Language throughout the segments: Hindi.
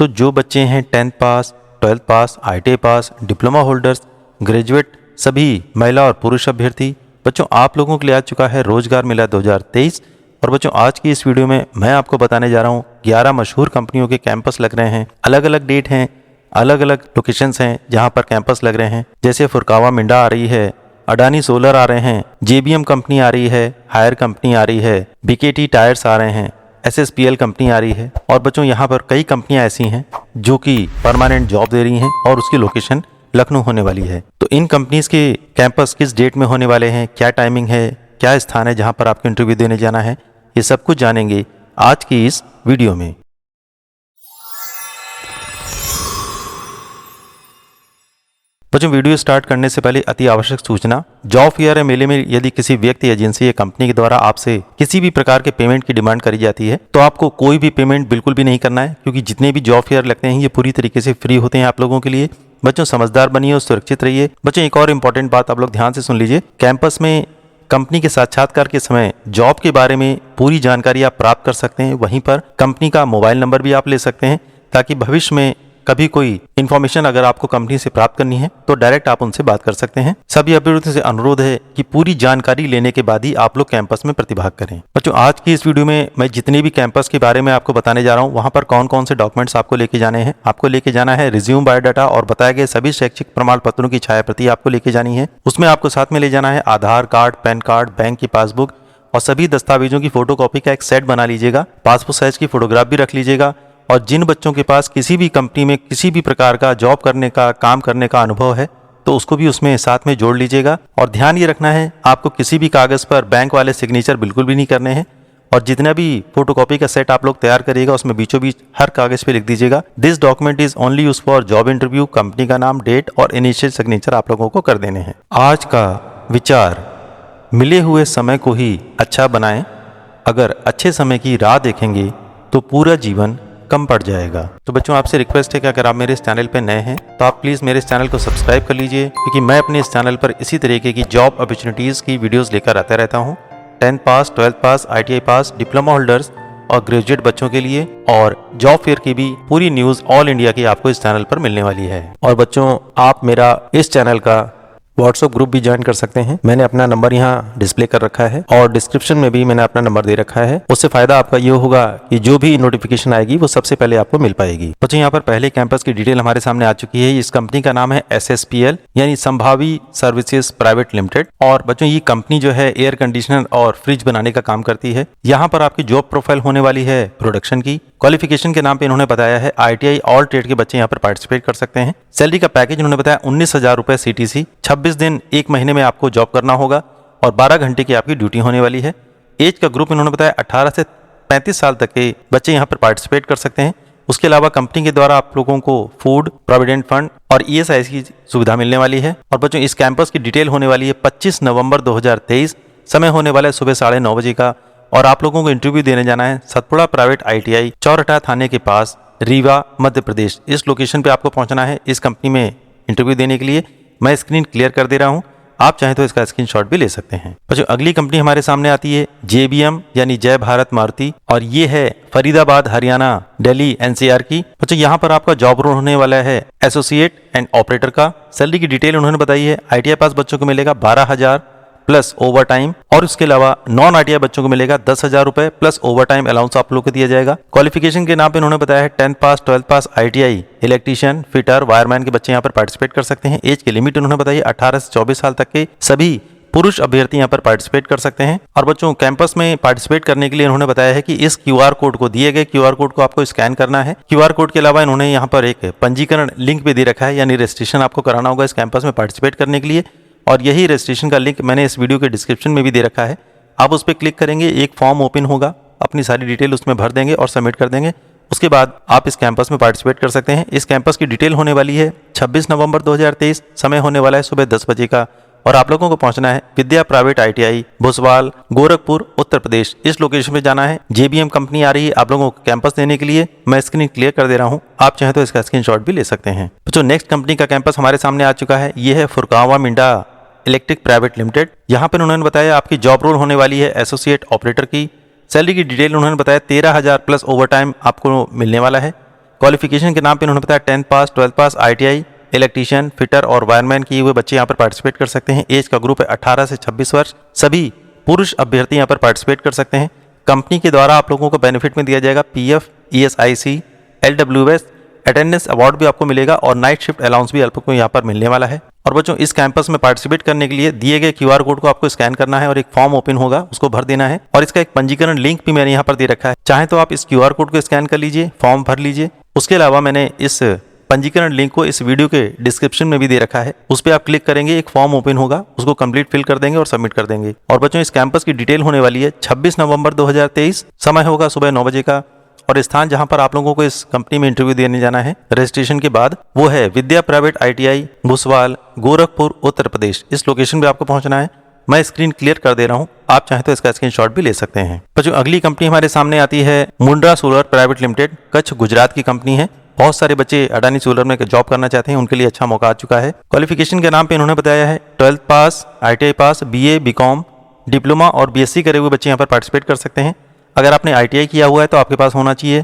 तो जो बच्चे हैं 10th पास, 12th पास, ITI पास, डिप्लोमा होल्डर्स, ग्रेजुएट, सभी महिला और पुरुष अभ्यर्थी बच्चों, आप लोगों के लिए आ चुका है रोजगार मेला 2023। और बच्चों, आज की इस वीडियो में मैं आपको बताने जा रहा हूँ 11 मशहूर कंपनियों के कैंपस लग रहे हैं। अलग अलग डेट हैं, अलग अलग लोकेशंस हैं जहाँ पर कैंपस लग रहे हैं। जैसे फुरकावा मिंडा आ रही है, अडानी सोलर आ रहे हैं, JBM कंपनी आ रही है, हायर कंपनी आ रही है, BKT टायर्स आ रहे हैं, SSPL कंपनी आ रही है। और बच्चों, यहाँ पर कई कंपनियां ऐसी हैं जो कि परमानेंट जॉब दे रही हैं और उसकी लोकेशन लखनऊ होने वाली है। तो इन कंपनीज के कैंपस किस डेट में होने वाले हैं, क्या टाइमिंग है, क्या स्थान है जहाँ पर आपको इंटरव्यू देने जाना है, ये सब कुछ जानेंगे आज की इस वीडियो में। बच्चों, वीडियो स्टार्ट करने से पहले अति आवश्यक सूचना, जॉब फेयर या मेले में यदि किसी व्यक्ति, एजेंसी या कंपनी के द्वारा आपसे किसी भी प्रकार के पेमेंट की डिमांड करी जाती है तो आपको कोई भी पेमेंट बिल्कुल भी नहीं करना है, क्योंकि जितने भी जॉब फेयर लगते हैं ये पूरी तरीके से फ्री होते हैं आप लोगों के लिए। बच्चों, समझदार बनिए और सुरक्षित रहिए। बच्चों, एक और इम्पोर्टेंट बात आप लोग ध्यान से सुन लीजिए, कैंपस में कंपनी के साक्षात्कार के समय जॉब के बारे में पूरी जानकारी आप प्राप्त कर सकते हैं। वहीं पर कंपनी का मोबाइल नंबर भी आप ले सकते हैं, ताकि भविष्य में कभी कोई इन्फॉर्मेशन अगर आपको कंपनी से प्राप्त करनी है तो डायरेक्ट आप उनसे बात कर सकते हैं। सभी अभ्यर्थियों से अनुरोध है कि पूरी जानकारी लेने के बाद ही आप लोग कैंपस में प्रतिभाग करें। बच्चों, आज की इस वीडियो में मैं जितने भी कैंपस के बारे में आपको बताने जा रहा हूँ, वहाँ पर कौन कौन से डॉक्यूमेंट्स आपको लेके जाने हैं। आपको लेके जाना है रिज्यूम, बायोडाटा और बताए गए सभी शैक्षिक प्रमाण पत्रों की छायाप्रति आपको लेके जानी है। उसमें आपको साथ में ले जाना है आधार कार्ड, पैन कार्ड, बैंक की पासबुक और सभी दस्तावेजों की फोटोकॉपी का एक सेट बना लीजिएगा। पासपोर्ट साइज की फोटोग्राफ भी रख लीजिएगा। और जिन बच्चों के पास किसी भी कंपनी में किसी भी प्रकार का जॉब करने का, काम करने का अनुभव है तो उसको भी उसमें साथ में जोड़ लीजिएगा। और ध्यान ये रखना है, आपको किसी भी कागज़ पर बैंक वाले सिग्नेचर बिल्कुल भी नहीं करने हैं। और जितना भी फोटोकॉपी का सेट आप लोग तैयार करिएगा उसमें बीचों बीच हर कागज़ पे लिख दीजिएगा, this document is only use for job interview. Company का नाम, डेट और इनिशियल सिग्नेचर आप लोगों को कर देने हैं। आज का विचार, मिले हुए समय को ही अच्छा बनाएं। अगर अच्छे समय की राह देखेंगे तो पूरा जीवन कम पड़ जाएगा। तो बच्चों, आपसे रिक्वेस्ट है कि अगर आप मेरे इस चैनल पर नए हैं तो आप प्लीज़ मेरे इस चैनल को सब्सक्राइब कर लीजिए, क्योंकि मैं अपने इस चैनल पर इसी तरीके की जॉब अपॉर्चुनिटीज़ की वीडियोस लेकर आता रहता हूं। 10th पास, 12th पास, ITI पास, डिप्लोमा होल्डर्स और ग्रेजुएट बच्चों के लिए, और जॉब फेयर की भी पूरी न्यूज़ ऑल इंडिया की आपको इस चैनल पर मिलने वाली है। और बच्चों, आप मेरा इस चैनल का व्हाट्सएप ग्रुप भी ज्वाइन कर सकते हैं। मैंने अपना नंबर यहाँ डिस्प्ले कर रखा है और डिस्क्रिप्शन में भी मैंने अपना नंबर दे रखा है। उससे फायदा आपका ये होगा कि जो भी नोटिफिकेशन आएगी वो सबसे पहले आपको मिल पाएगी। बच्चों, यहाँ पर पहले कैंपस की डिटेल हमारे सामने आ चुकी है। इस कंपनी का नाम है SSPL यानी संभावी सर्विसेज प्राइवेट लिमिटेड। और बच्चों, ये कंपनी जो है एयर कंडीशनर और फ्रिज बनाने का काम करती है। यहाँ पर आपकी जॉब प्रोफाइल होने वाली है प्रोडक्शन की। क्वालिफिकेशन के नाम पे इन्होंने बताया है ITI ऑल ट्रेड के बच्चे यहाँ पर पार्टिसिपेट कर सकते हैं। सैलरी का पैकेज इन्होंने बताया 19,000 रुपए CTC, 26 दिन एक महीने में आपको जॉब करना होगा और 12 घंटे की आपकी ड्यूटी होने वाली है। एज का ग्रुप इन्होंने बताया 18 से 35 साल तक के बच्चे यहाँ पर पार्टिसिपेट कर सकते हैं। उसके अलावा कंपनी के द्वारा आप लोगों को फूड, प्रोविडेंट फंड और ESI की सुविधा मिलने वाली है। और बच्चों, इस कैंपस की डिटेल होने वाली है 25 नवंबर 2023। समय होने वाला है सुबह 9:30 बजे का। और आप लोगों को इंटरव्यू देने जाना है सतपुड़ा प्राइवेट ITI, चौरहटा थाने के पास, रीवा, मध्य प्रदेश। इस लोकेशन पे आपको पहुंचना है इस कंपनी में इंटरव्यू देने के लिए। मैं स्क्रीन क्लियर कर दे रहा हूं, आप चाहें तो इसका स्क्रीनशॉट भी ले सकते हैं। बच्चों, अगली कंपनी हमारे सामने आती है JBM यानी जय भारत मारुति, और ये है फरीदाबाद, हरियाणा, दिल्ली NCR की। बच्चों, यहाँ पर आपका जॉब रोल होने वाला है एसोसिएट एंड ऑपरेटर का। सैलरी की डिटेल उन्होंने बताई है। ITI पास बच्चों को मिलेगा 12,000 प्लस ओवर टाइम, और उसके अलावा नॉन ITI बच्चों को मिलेगा 10,000 रुपए प्लस ओवर टाइम अलाउंस आप लोग को दिया जाएगा। क्वालिफिकेशन के नाम पे उन्होंने बताया है 10th पास, 12th पास, ITI, इलेक्ट्रीशियन, फिटर, वायरमैन के बच्चे यहाँ पर पार्टिसिपेट कर सकते हैं। एज की लिमिट उन्होंने बताई 18 से 24 साल तक के सभी पुरुष अभ्यर्थी यहाँ पर पार्टिसिपेट कर सकते हैं। और बच्चों, कैंपस में पार्टिसिपेट करने के लिए उन्होंने बताया है कि इस QR कोड को, दिए गए QR कोड को आपको स्कैन करना है। QR कोड के अलावा इन्होंने यहाँ पर एक पंजीकरण लिंक भी दे रखा है, यानी रजिस्ट्रेशन आपको कराना होगा इस कैंपस में पार्टिसिपेट करने के लिए। और यही रजिस्ट्रेशन का लिंक मैंने इस वीडियो के डिस्क्रिप्शन में भी दे रखा है। आप उस पर क्लिक करेंगे, एक फॉर्म ओपन होगा, अपनी सारी डिटेल उसमें भर देंगे और सबमिट कर देंगे। उसके बाद आप इस कैंपस में पार्टिसिपेट कर सकते हैं। इस कैंपस की डिटेल होने वाली है 26 नवंबर 2023। समय होने वाला है सुबह 10 बजे का। और आप लोगों को पहुंचना है विद्या प्राइवेट ITI, भोसवाल, गोरखपुर, उत्तर प्रदेश। इस लोकेशन पे जाना है। JBM कंपनी आ रही है आप लोगों को कैंपस देने के लिए। मैं स्क्रीन क्लियर कर दे रहा हूं, आप चाहें तो इसका स्क्रीनशॉट भी ले सकते हैं। तो नेक्स्ट कंपनी का कैंपस हमारे सामने आ चुका है। ये है फुरकावा मिंडा इलेक्ट्रिक प्राइवेट लिमिटेड। यहाँ पर उन्होंने बताया आपकी जॉब रोल होने वाली है एसोसिएट ऑपरेटर की। सैलरी की डिटेल उन्होंने बताया 13,000 प्लस ओवर टाइम आपको मिलने वाला है। क्वालिफिकेशन के नाम पे इन्होंने बताया 10th पास, 12th पास, ITI, इलेक्ट्रीशियन, फिटर और वायरमैन किए हुए बच्चे यहाँ पर पार्टिसिपेट कर सकते हैं। एज का ग्रुप है 18 से 26 वर्ष। सभी पुरुष अभ्यर्थी यहाँ पर पार्टिसिपेट कर सकते हैं। कंपनी के द्वारा आप लोगों को बेनिफिट में दिया जाएगा PF, ESIC, LWS, attendance award भी आपको मिलेगा और नाइट शिफ्ट अलाउंस भी आपको यहाँ पर मिलने वाला है। और बच्चों, इस कैंपस में पार्टिसिपेट करने के लिए दिए गए QR कोड को आपको स्कैन करना है और एक फॉर्म ओपन होगा, उसको भर देना है और इसका एक पंजीकरण लिंक भी मैंने यहाँ पर दे रखा है। चाहे तो आप इस QR कोड को स्कैन कर लीजिए, फॉर्म भर लीजिए। उसके अलावा मैंने इस पंजीकरण लिंक को इस वीडियो के डिस्क्रिप्शन में भी दे रखा है, उस पर आप क्लिक करेंगे, एक फॉर्म ओपन होगा, उसको कंप्लीट फिल कर देंगे और सबमिट कर देंगे। और बच्चों, इस कैंपस की डिटेल होने वाली है 26 नवंबर 2023। समय होगा सुबह 9 बजे का और स्थान जहां पर आप लोगों को इस कंपनी में इंटरव्यू देने जाना है रजिस्ट्रेशन के बाद, वो है विद्या प्राइवेट ITI, भुसवाल, गोरखपुर, उत्तर प्रदेश। इस लोकेशन पे आपको पहुंचना है। मैं स्क्रीन क्लियर कर दे रहा हूं, आप चाहें तो इसका स्क्रीनशॉट भी ले सकते हैं। बच्चों, अगली कंपनी हमारे सामने आती है Mundra solar private limited, Kutch Gujarat की कंपनी है। बहुत सारे बच्चे अडानी सोलर में जॉब करना चाहते हैं, उनके लिए अच्छा मौका आ चुका है। क्वालिफिकेशन के नाम पे इन्होंने बताया है 12th पास, ITI पास, BA, BCom, डिप्लोमा और BSc करे हुए बच्चे यहाँ पर पार्टिसिपेट कर सकते हैं। अगर आपने ITI किया हुआ है तो आपके पास होना चाहिए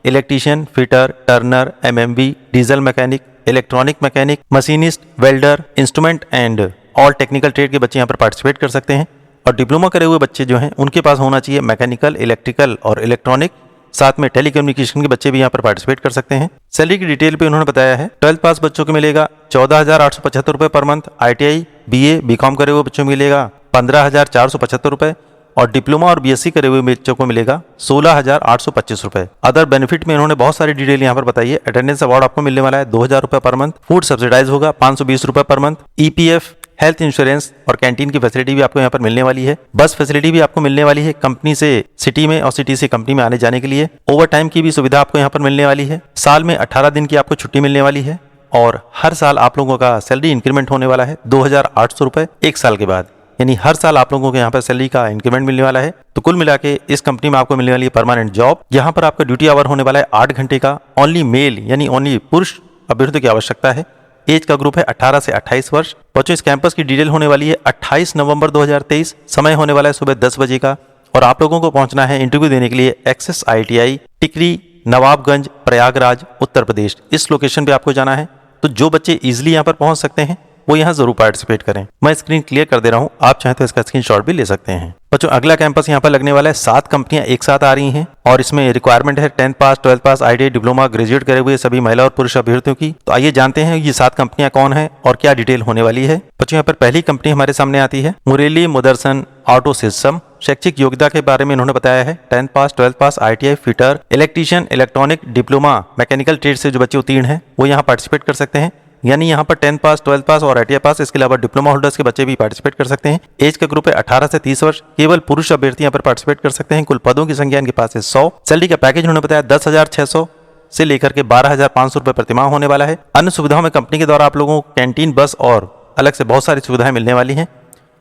electrician, fitter, Turner, MMB, diesel mechanic, electronic mechanic, machinist, welder, instrument and all technical trade के बच्चे यहाँ पर पार्टिसिपेट कर सकते हैं। और डिप्लोमा करे हुए बच्चे जो हैं उनके पास होना चाहिए मैकेनिकल, इलेक्ट्रिकल और इलेक्ट्रॉनिक, साथ में टेलीकम्युनिकेशन के बच्चे भी यहाँ पर पार्टिसिपेट कर सकते हैं। सैलरी की डिटेल पे उन्होंने बताया है 12th पास बच्चों को मिलेगा 14,875 रुपये per month, ITI, BA, BCom करे हुए बच्चों को मिलेगा 15,475 रुपये और डिप्लोमा और BSc करे हुए बच्चों को मिलेगा 16,825 रुपये। अदर बेनिफिट में इन्होंने बहुत सारी डिटेल यहाँ पर बताई है। अटेंडेंस अवार्ड आपको मिलने वाला है 2,000 रुपये पर मंथ, फूड सब्सिडाइज होगा 520 रुपये per month, EPF, health insurance और कैंटीन की फैसिलिटी भी आपको यहाँ पर मिलने वाली है। बस फैसिलिटी भी आपको मिलने वाली है कंपनी से सिटी में और सिटी से कंपनी में आने जाने के लिए। ओवर टाइम की भी सुविधा आपको यहाँ पर मिलने वाली है। साल में 18 दिन की आपको छुट्टी मिलने वाली है और हर साल आप लोगों का सैलरी इंक्रीमेंट होने वाला है 2,800 रुपये एक साल के बाद, यानी हर साल आप लोगों को यहाँ पर सैलरी का इंक्रीमेंट मिलने वाला है। तो कुल मिला के इस कंपनी में आपको मिलने वाली है परमानेंट जॉब। यहाँ पर आपका ड्यूटी आवर होने वाला है 8 घंटे का। ओनली मेल यानी ओनली पुरुष अभ्यर्थियों की आवश्यकता है। एज का ग्रुप है 18 से 28 वर्ष। बच्चों, इस कैंपस की डिटेल होने वाली है 28 नवंबर 2023। समय होने वाला है सुबह 10 बजे का और आप लोगों को पहुंचना है इंटरव्यू देने के लिए एक्सेस ITI, टिकरी, नवाबगंज, प्रयागराज, उत्तर प्रदेश। इस लोकेशन पे आपको जाना है। तो जो बच्चे इजिली यहाँ पर पहुंच सकते हैं वो यहाँ जरूर पार्टिसिपेट करें। मैं स्क्रीन क्लियर कर दे रहा हूँ, आप चाहें तो इसका स्क्रीनशॉट भी ले सकते हैं। बच्चों, अगला कैंपस यहाँ पर लगने वाला है। 7 कंपनियां एक साथ आ रही हैं और इसमें रिक्वायरमेंट है 10th पास, 12th पास, ITI, डिप्लोमा, ग्रेजुएट करे हुए सभी महिला और पुरुष अभ्यर्थियों की। तो आइए जानते हैं ये 7 कंपनियां कौन है और क्या डिटेल होने वाली है। बच्चों, यहाँ पर पहली कंपनी हमारे सामने आती है मुरेली मुदर्सन ऑटो सिस्टम। शैक्षिक योग्यता के बारे में इन्होंने बताया है 10th पास, 12th पास, ITI, fitter, electrician, electronic, diploma, mechanical trade से जो बच्चे उत्तीर्ण हैं वो यहाँ पार्टिसिपेट कर सकते हैं। यानी यहाँ पर 10th पास, 12th पास और ITI पास, इसके अलावा डिप्लोमा होल्डर्स के बच्चे भी पार्टिसिपेट कर सकते हैं। एज का ग्रुप है 18 से 30 वर्ष। केवल पुरुष अभ्यर्थी यहाँ पर पार्टिसिपेट कर सकते हैं। कुल पदों की संख्या इनके पास है 100। सैलरी का पैकेज उन्होंने बताया 10,600 से लेकर के 12,500 रुपये प्रतिमाह होने वाला है। अन्य सुविधाओं में कंपनी के द्वारा आप लोगों को कैंटीन, बस और अलग से बहुत सारी सुविधाएं मिलने वाली हैं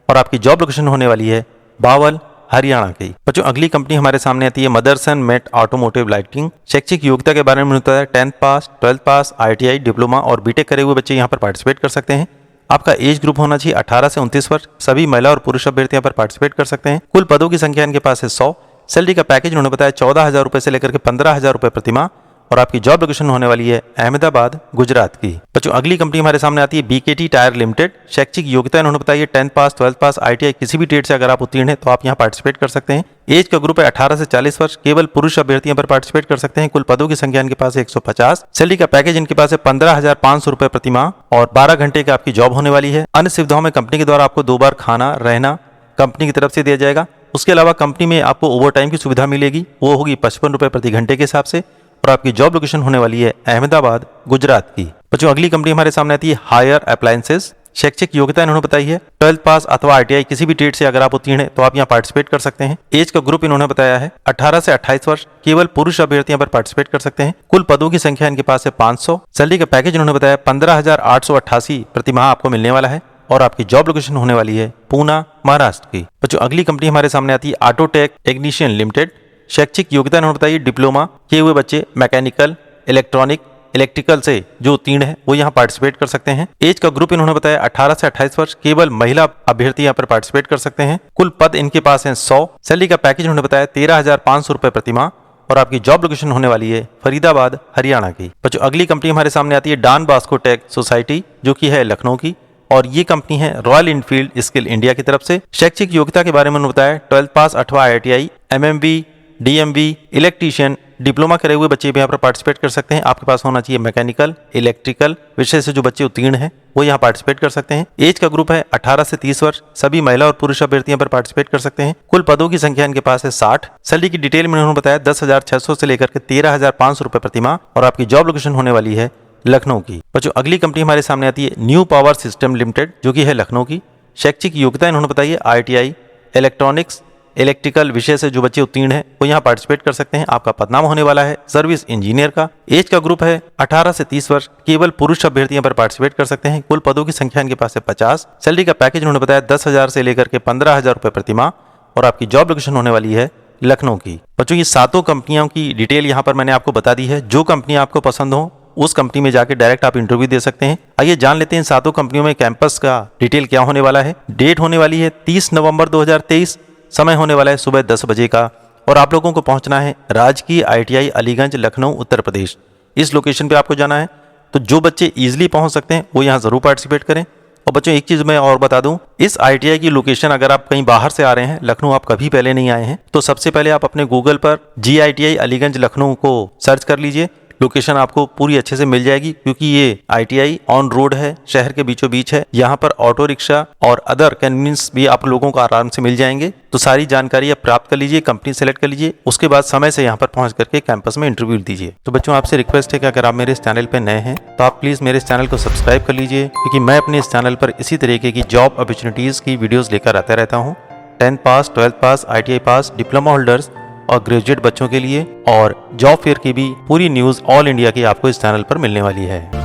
और आपकी जॉब लोकेशन होने वाली है बावल, हरियाणा की। बच्चों, अगली कंपनी हमारे सामने आती है मदरसन मेट ऑटोमोटिव लाइटिंग। शैक्षिक योग्यता के बारे में होता है 10th पास, 12th पास, ITI, डिप्लोमा और बीटेक करे हुए बच्चे यहाँ पर पार्टिसिपेट कर सकते हैं। आपका एज ग्रुप होना चाहिए 18 से 29 वर्ष। सभी महिला और पुरुष अभ्यर्थी यहाँ पर पार्टिसिपेट कर सकते हैं। कुल पदों की संख्या इनके पास है 100। सैलरी का पैकेज उन्होंने बताया 14,000 रुपये से लेकर के 15,000 रुपये प्रतिमाह और आपकी जॉब लोकेशन होने वाली है अहमदाबाद, गुजरात की। बच्चों, अगली कंपनी हमारे सामने आती है BKT टायर लिमिटेड। शैक्षिक योग्यता इन्होंने बताई है 10th पास, 12th पास, ITI किसी भी ट्रेड से अगर आप उत्तीर्ण हैं तो आप यहाँ पार्टिसिपेट कर सकते हैं। एज का ग्रुप है 18 से 40 वर्ष। केवल पुरुष अभ्यर्थी यहाँ पर पार्टिसिपेट कर सकते हैं। कुल पदों की संख्या इनके पास है 150। सैलरी का पैकेज इनके पास है 15,500 रुपये प्रतिमाह और 12 घंटे का आपकी जॉब होने वाली है। अन्य सुविधाओं में कंपनी के द्वारा आपको 2 बार खाना रहना कंपनी की तरफ से दिया जाएगा। उसके अलावा कंपनी में आपको ओवर टाइम की सुविधा मिलेगी, वो होगी 55 रुपये प्रति घंटे के हिसाब से और आपकी जॉब लोकेशन होने वाली है अहमदाबाद, गुजरात की। बच्चों, अगली कंपनी हमारे सामने आती है हायर अप्लायंसेस। शैक्षिक योग्यता इन्होंने बताई है 12th पास अथवा ITI किसी भी ट्रेड से अगर आप उत्तीर्ण हैं तो आप यहाँ पार्टिसिपेट कर सकते हैं। एज का ग्रुप इन्होंने बताया है 18 से 28 वर्ष। केवल पुरुष अभ्यर्थी यहाँ पर पार्टिसिपेट कर सकते हैं। कुल पदों की संख्या इनके पास है 500। सैलरी का पैकेज इन्होंने बताया 15,888 प्रतिमाह आपको मिलने वाला है और आपकी जॉब लोकेशन होने वाली है पूना, महाराष्ट्र की। बच्चों, अगली कंपनी हमारे सामने आती है ऑटोटेक टेक्नीशियन लिमिटेड। शैक्षिक योग्यता इन्होंने बताई डिप्लोमा किए हुए बच्चे मैकेनिकल, इलेक्ट्रॉनिक, इलेक्ट्रिकल से जो उत्तीर्ण है वो यहाँ पार्टिसिपेट कर सकते हैं। एज का ग्रुप इन्होंने बताया 18 से 28 वर्ष। केवल महिला अभ्यर्थी यहाँ पर पार्टिसिपेट कर सकते हैं। कुल पद इनके पास हैं 100। सैलरी का पैकेज उन्होंने बताया 13,500 रुपये प्रतिमाह और आपकी जॉब लोकेशन होने वाली है फरीदाबाद हरियाणा की। बच्चों अगली कंपनी हमारे सामने आती है डॉन बॉस्को टेक सोसाइटी, जो कि है लखनऊ की, और ये कंपनी है रॉयल इनफील्ड स्किल इंडिया की तरफ से। शैक्षिक योग्यता के बारे में उन्होंने बताया 12th पास अथवा IITI, MMB, DMB, electrician, diploma करे हुए बच्चे भी यहाँ पर पार्टिसिपेट कर सकते हैं। आपके पास होना चाहिए मैकेनिकल, इलेक्ट्रिकल विषय से जो बच्चे उत्तीर्ण हैं वो यहाँ पार्टिसिपेट कर सकते हैं। एज का ग्रुप है 18 से 30 वर्ष। सभी महिला और पुरुष अभ्यर्थी यहाँ पर पार्टिसिपेट कर सकते हैं। कुल पदों की संख्या इनके पास है 60। सैलरी की डिटेल में उन्होंने बताया 10,600 से लेकर के 13,500 रुपए प्रति माह, और आपकी जॉब लोकेशन होने वाली है लखनऊ की। बच्चों अगली कंपनी हमारे सामने आती है न्यू पावर सिस्टम लिमिटेड, जो कि है लखनऊ की। शैक्षिक योग्यता इन्होंने बताई है IITI, इलेक्ट्रॉनिक्स, इलेक्ट्रिकल विषय से जो बच्चे उत्तीर्ण हैं वो यहाँ पार्टिसिपेट कर सकते हैं। आपका पदनाम होने वाला है सर्विस इंजीनियर का। एज का ग्रुप है 18 से 30 वर्ष। केवल पुरुष अभ्यर्थी यहाँ पर पार्टिसिपेट कर सकते हैं। कुल पदों की संख्या इनके पास है 50। सैलरी का पैकेज उन्होंने बताया 10,000 से लेकर के 15,000 रुपए प्रति माह, और आपकी जॉब लोकेशन होने वाली है लखनऊ की। बच्चों ये सातों कंपनियों की डिटेल यहाँ पर मैंने आपको बता दी है। जो कंपनी आपको पसंद हो उस कंपनी में जाके डायरेक्ट आप इंटरव्यू दे सकते हैं। आइए जान लेते हैं सातों कंपनियों में कैंपस का डिटेल क्या होने वाला है। डेट होने वाली है 30 नवंबर 2023। समय होने वाला है सुबह 10 बजे का, और आप लोगों को पहुंचना है राजकीय ITI अलीगंज लखनऊ उत्तर प्रदेश। इस लोकेशन पे आपको जाना है। तो जो बच्चे इजीली पहुंच सकते हैं वो यहाँ जरूर पार्टिसिपेट करें। और बच्चों एक चीज मैं और बता दूं, इस ITI की लोकेशन अगर आप कहीं बाहर से आ रहे हैं, लखनऊ आप कभी पहले नहीं आए हैं, तो सबसे पहले आप अपने गूगल पर GITI अलीगंज लखनऊ को सर्च कर लीजिए। लोकेशन आपको पूरी अच्छे से मिल जाएगी, क्योंकि ये ITI ऑन रोड है, शहर के बीचों बीच है। यहाँ पर ऑटो रिक्शा और अदर कन्वीनियंस भी आप लोगों को आराम से मिल जाएंगे। तो सारी जानकारी आप प्राप्त कर लीजिए, कंपनी सेलेक्ट कर लीजिए, उसके बाद समय से यहाँ पर पहुंच करके कैंपस में इंटरव्यू दीजिए। तो बच्चों आपसे रिक्वेस्ट है कि अगर आप मेरे इस चैनल पर नए हैं तो आप प्लीज मेरे इस चैनल को सब्सक्राइब कर लीजिए, क्योंकि मैं अपने इस चैनल पर इसी तरीके की जॉब अपॉर्चुनिटीज की वीडियोज लेकर आता रहता हूँ। 10th पास, 12th पास, ITI पास, डिप्लोमा होल्डर्स और ग्रेजुएट बच्चों के लिए, और जॉब फेयर की भी पूरी न्यूज़ ऑल इंडिया की आपको इस चैनल पर मिलने वाली है।